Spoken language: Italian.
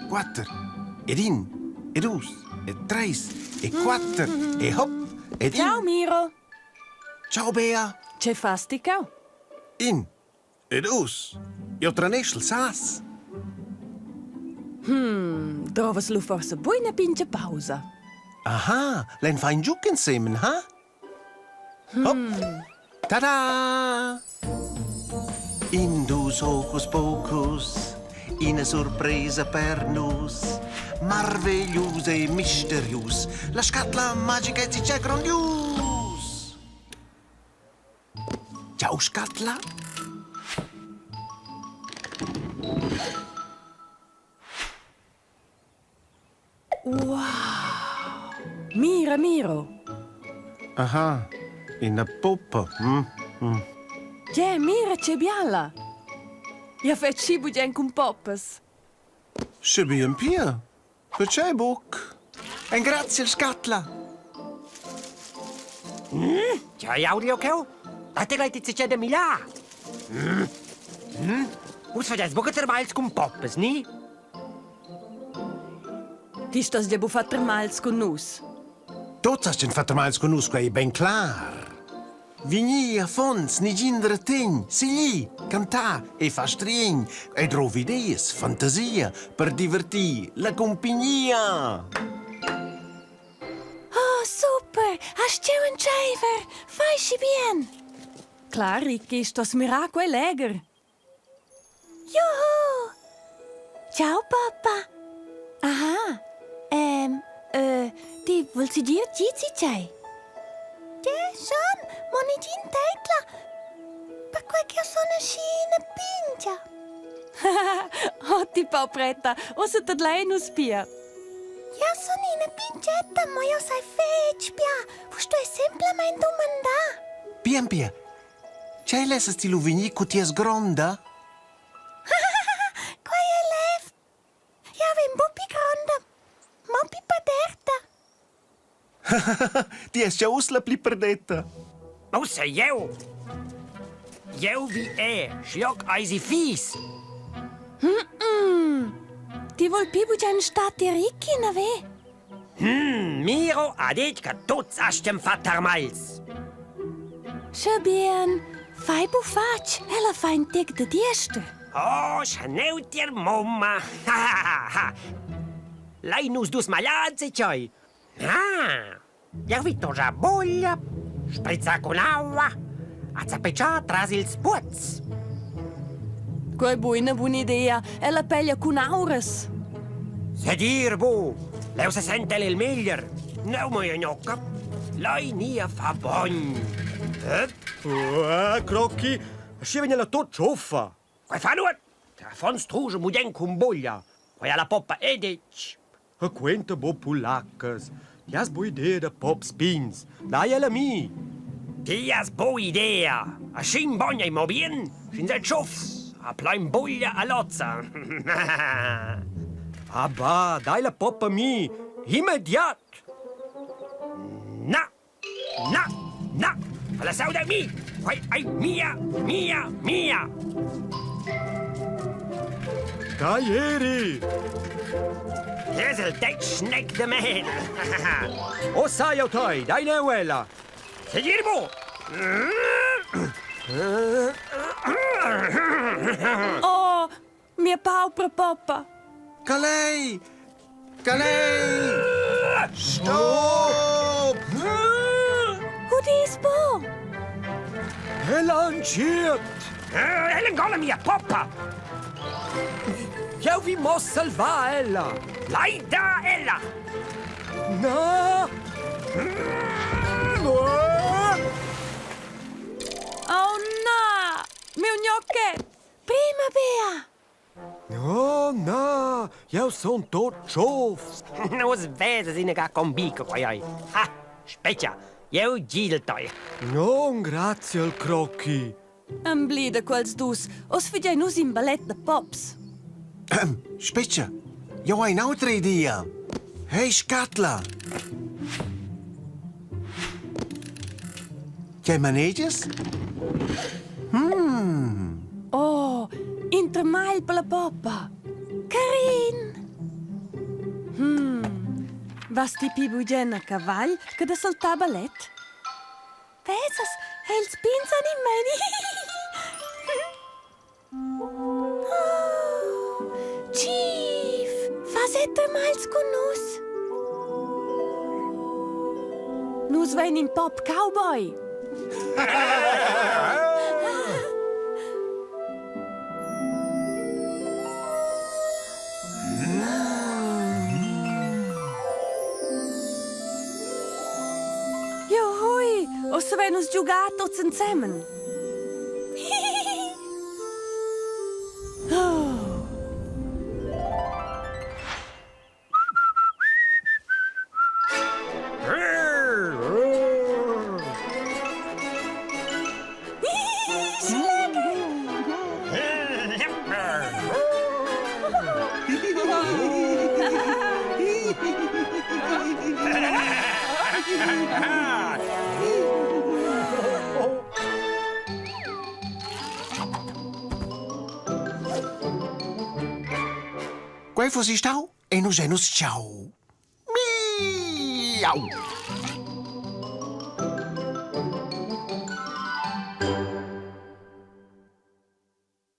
4, ed in, e 2, e 3, e 4, e hop, ed in. Ciao, Miro. Ciao, Bea. Ce fastica? In, e 2. Io tranesce il sas. Drovas lu forse buona pinche pausa. Aha, len fa in giuc insieme, ha? Hop. Tada! In dus hocus pocus, una sorpresa per nus, marveglius e misterius, la scatola magica e c'è grandius. Ciao, scatola. Miro. Aha, una poppa. Ja, Mira c'è biala. Ja fet cibo gen con poppas. Se bien pia. Perché book? En grazie, scatola. C'hai audio che ho? A te l'hai c'è da Milà. Us faceți bucătări mai alți cu poppes, ni? Ti stas ja bufatter mals con nus. Tots hast den Vatermals conosco, è ben clar. Vigni a fons, ni gindre tegn, sigli, cantà e fa string, e trovi idees, fantasia, per divertir la compagnia. Oh, super! Hast du einen Schäfer? Fai bien! Klar, Ricky, ist das Miraco e Läger. Juhu! Ciao, Papa. Aha. Ti vuol si dir Gizi c'hai? Schon, monitin teitla. Perché che sono scina pingia? Oh, ti papretta, osa tad lei nus pia. Ja sono una pingetta, ma io sai fece pia. Vusto è semplicemente un mandà. Bien, pia. C'hai lessesti lu vigni cu ties gronda? Quai è lef. Ja, vem bupi gronda. Mopi paderta. Ti es già us la pli perdetta. Außer eu. Eu wie schlock eisi fies. Ti vol pibu già in stati ricchi, na ve? Miro ha dit che tots astem fattermals. Schö bien. Fai bufac, ella fa in tic de dieste. Oh, schneu dir mamma. Lei nus dus malazze c'hai. Ah, ja vitto già boglia, sprizza con acqua, a zappeccia tras il spuz. Quai buona idea, ella peglia con auras. Se dir bu, leu se sente il miglior. No moja gnocca, lei nia fa bon. Crocchi, scegliela tot cioffa. Quai fa nuot, che fons truge muden con boglia. Quai alla poppa edic. A quenta bo pulaccas. Jas bo idea da pop spins. Dai alla mi. Tias bo idea. A scin bogna mo bien, scin se ciuffs. A plain boglia a lozza. Abba, dai la poppa mi. Immediat. Na. Alla sauda mi. Quai ai mia. Dai eri. Hier is el dek schneck de mehel. O sai o tai, dai neuela. Se girbo. Oh, mia paupra poppa. Calei! Stop! Hoe dis bo? E lanciert. Ellen golla mia poppa. Ja, vi må salva ella. Leida ella. Na. Oh, na! Mio gnocche! Prima, Bea! No, na. Ja, son tot ciofs. Nos vese sine ga combico quai ai. Ha, speccia. Eu giltoi. Non, grazie al crocchi. Am blida quals dus, os figiai nus in ballet de pops. Spitze, io ho un'altra idea. Hey, scatola. Jij maneges? Oh, intermail per la poppa. Karin! Vas ti pi bugen a cavall che da saltar ballet? Pesas, els pinsan in meni. Chief, fasette mals con nus. Nus vein in pop cowboy. Johoi, os se venus giugar tots ensemmen. Oh. Quai fosse stau e nus genus ciao. Miau!